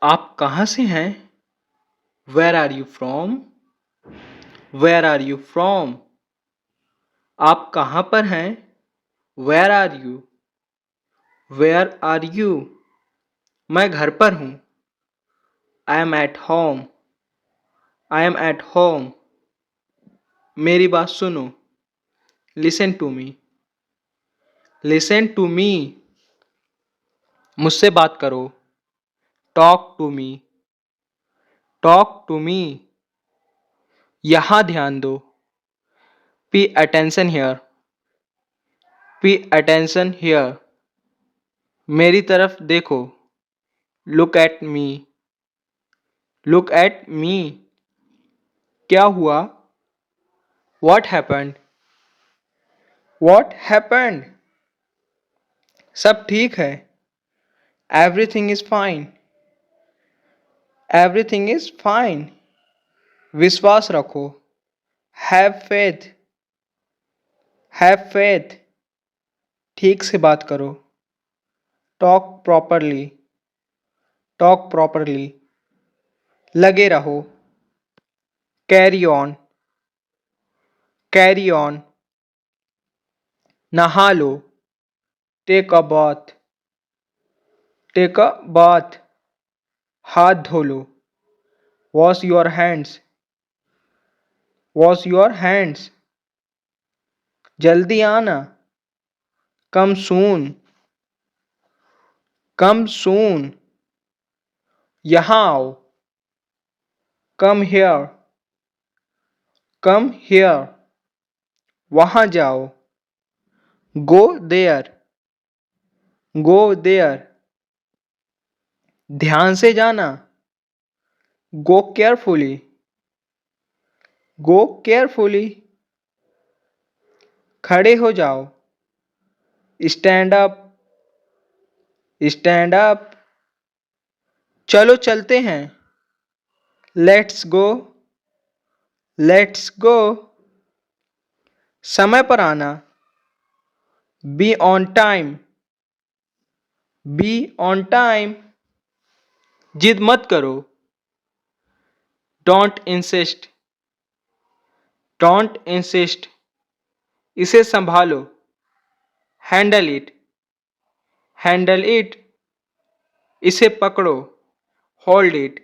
आप कहाँ से हैं? Where are you from? Where are you from? आप कहाँ पर हैं? Where are you? Where are you? मैं घर पर हूँ। I am at home. I am at home. मेरी बात सुनो। Listen to me. Listen to me. मुझसे बात करो। Talk to me. Talk to me. यहाँ ध्यान दो। Pay attention here. Pay attention here. मेरी तरफ देखो। Look at me. Look at मी। क्या हुआ? What happened? What happened? सब ठीक है। Everything is fine. Everything is fine. विश्वास रखो। Have faith. Have faith. ठीक से बात करो। Talk properly. Talk properly. लगे रहो। Carry on. Carry on. नहा लो। Take a bath. Take a bath. हाथ धो लो। Wash your hands. Wash your hands. जल्दी आना। Come soon. Come soon. यहाँ आओ। Come here. Come here. वहाँ जाओ। Go there. Go there. ध्यान से जाना। Go carefully. Go carefully. खड़े हो जाओ। Stand up. Stand up. चलो चलते हैं। Let's go. Let's go. समय पर आना। Be on time. Be on time. जिद मत करो। Don't insist. Don't insist. इसे संभालो। Handle it. Handle it. इसे पकड़ो। Hold it.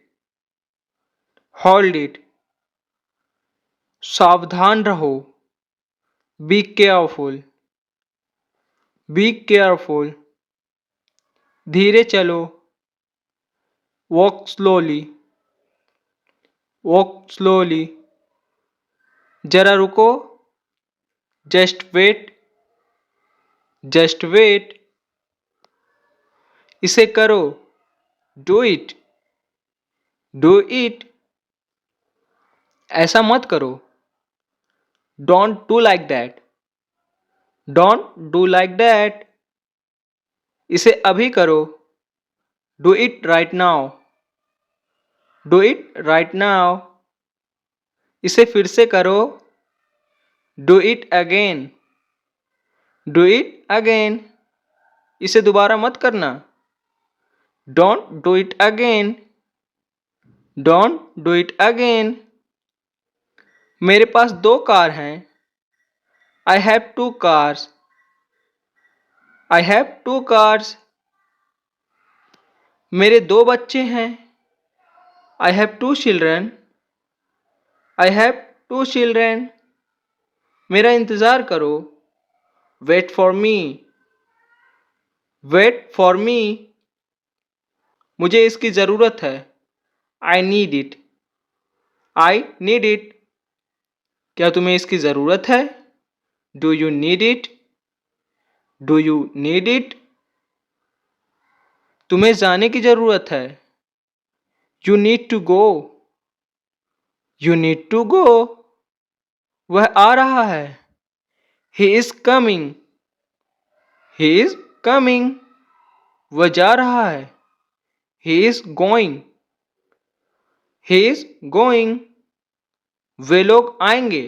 Hold it. सावधान रहो। Be careful. Be careful. धीरे चलो। Walk slowly. Walk slowly. जरा रुको। Just wait. Just wait. इसे करो। Do it. Do it. ऐसा मत करो। Don't do like that. Don't do like that. इसे अभी करो। Do it right now. Do it right now. इसे फिर से करो। Do it again. Do it again. इसे दोबारा मत करना। Don't do it again. Don't do it again. मेरे पास 2 कार हैं। I have 2 cars. I have 2 cars. मेरे 2 बच्चे हैं। I have 2 children. I have 2 children. मेरा इंतज़ार करो। Wait for me. Wait for me. मुझे इसकी ज़रूरत है। I need it. I need it. क्या तुम्हें इसकी ज़रूरत है? Do you need it? Do you need it? तुम्हें जाने की ज़रूरत है। You need to go. You need to go. वह आ रहा है। He is coming. He is coming. वह जा रहा है। He is going. He is going. वे लोग आएंगे।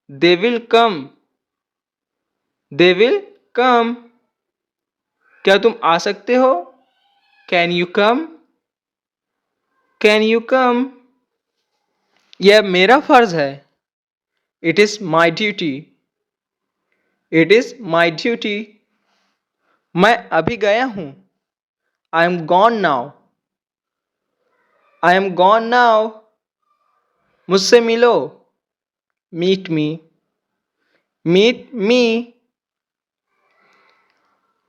They will come. They will come. क्या तुम आ सकते हो? Can you come? Can you come? यह मेरा फर्ज है। It is my duty. It is my duty. मैं अभी गया हूं। I am gone now. I am gone now. मुझसे मिलो। Meet me. Meet me.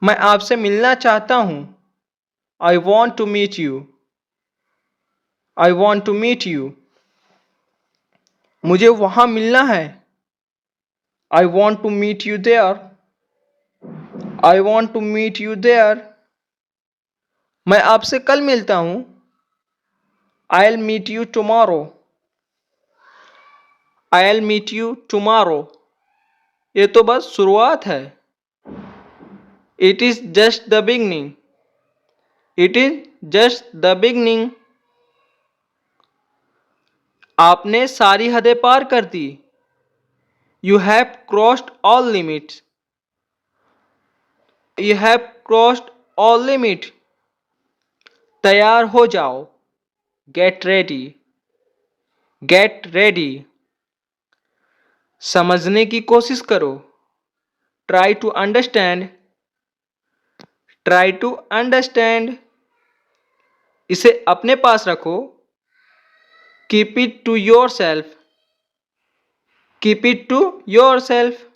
मैं आपसे मिलना चाहता हूं। I want to meet you. I want to meet you. मुझे वहां मिलना है। I want to meet you there. I want to meet you there. मैं आपसे कल मिलता हूं। I'll meet you tomorrow. I'll meet you tomorrow. ये तो बस शुरुआत है। It is just the beginning. It is just the beginning. आपने सारी हदें पार कर दी। You have crossed all limits. You have crossed all limit. तैयार हो जाओ। Get ready. Get ready. समझने की कोशिश करो। Try to understand. Try to understand. इसे अपने पास रखो। Keep it to your self. Keep it to yourself.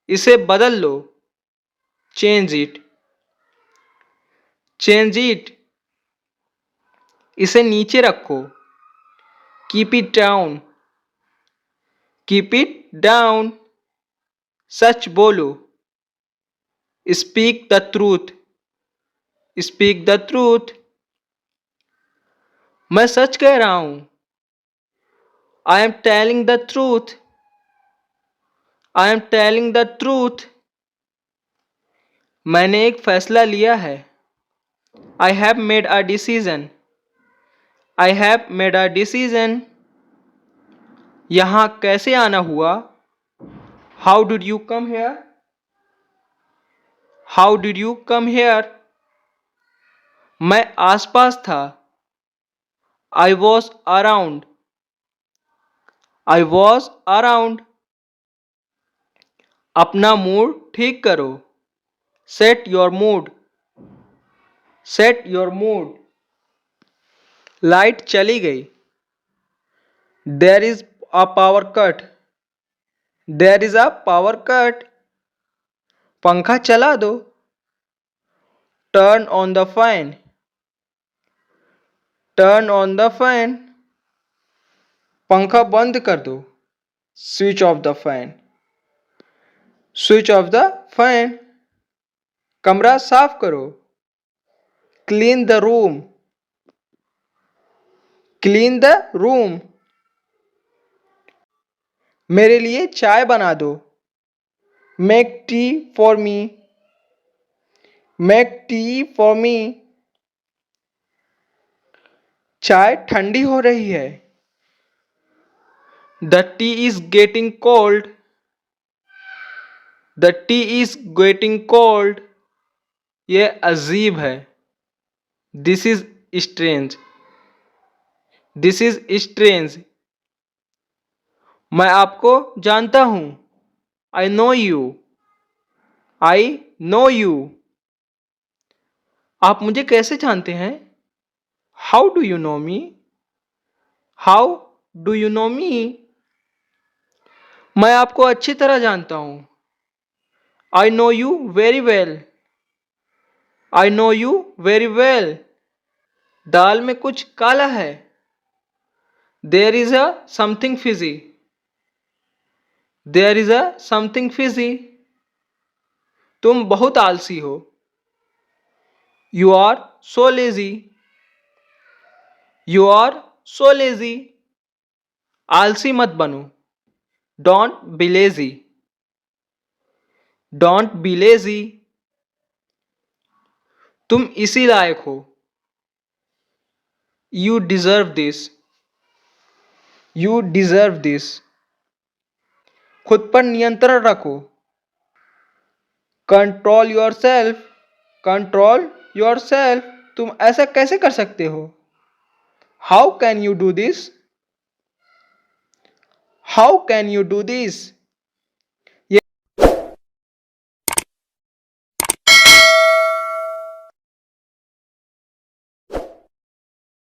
इसे बदल लो। Change it. Change it. इसे नीचे रखो। Keep it down. Keep it down. सच बोलो। Speak the truth. Speak the truth. मैं सच कह रहा हूं। I am telling the truth. I am telling the truth. मैंने एक फैसला लिया है। I have made a decision. I have made a decision. यहां कैसे आना हुआ? How did you come here? How did you come here? मैं आसपास था। I was around. I was around. अपना मूड ठीक करो। Set your mood. Set your mood. Light चली गई। There is a power cut. There is a power cut. पंखा चला दो। Turn on the fan. Turn on the fan. पंखा बंद कर दो। Switch off the fan. Switch off the fan. कमरा साफ करो। Clean the room. Clean the room. मेरे लिए चाय बना दो। Make tea for me. Make tea for me. चाय ठंडी हो रही है। The tea is getting cold. The tea is getting cold. यह अजीब है। This is strange. This is strange. मैं आपको जानता हूं। I know you. I know you. आप मुझे कैसे जानते हैं? How do you know me? How do you know me? मैं आपको अच्छी तरह जानता हूं। I know you very well. I know you very well. दाल में कुछ काला है। There is a something fishy. There is a something fishy. तुम बहुत आलसी हो। You are so lazy. You are so lazy. आलसी मत बनो। Don't be lazy. Don't be lazy. तुम इसी लायक हो। You deserve this. You deserve this. खुद पर नियंत्रण रखो। Control yourself. Control yourself. तुम ऐसा कैसे कर सकते हो? How can you do this? How can you do this?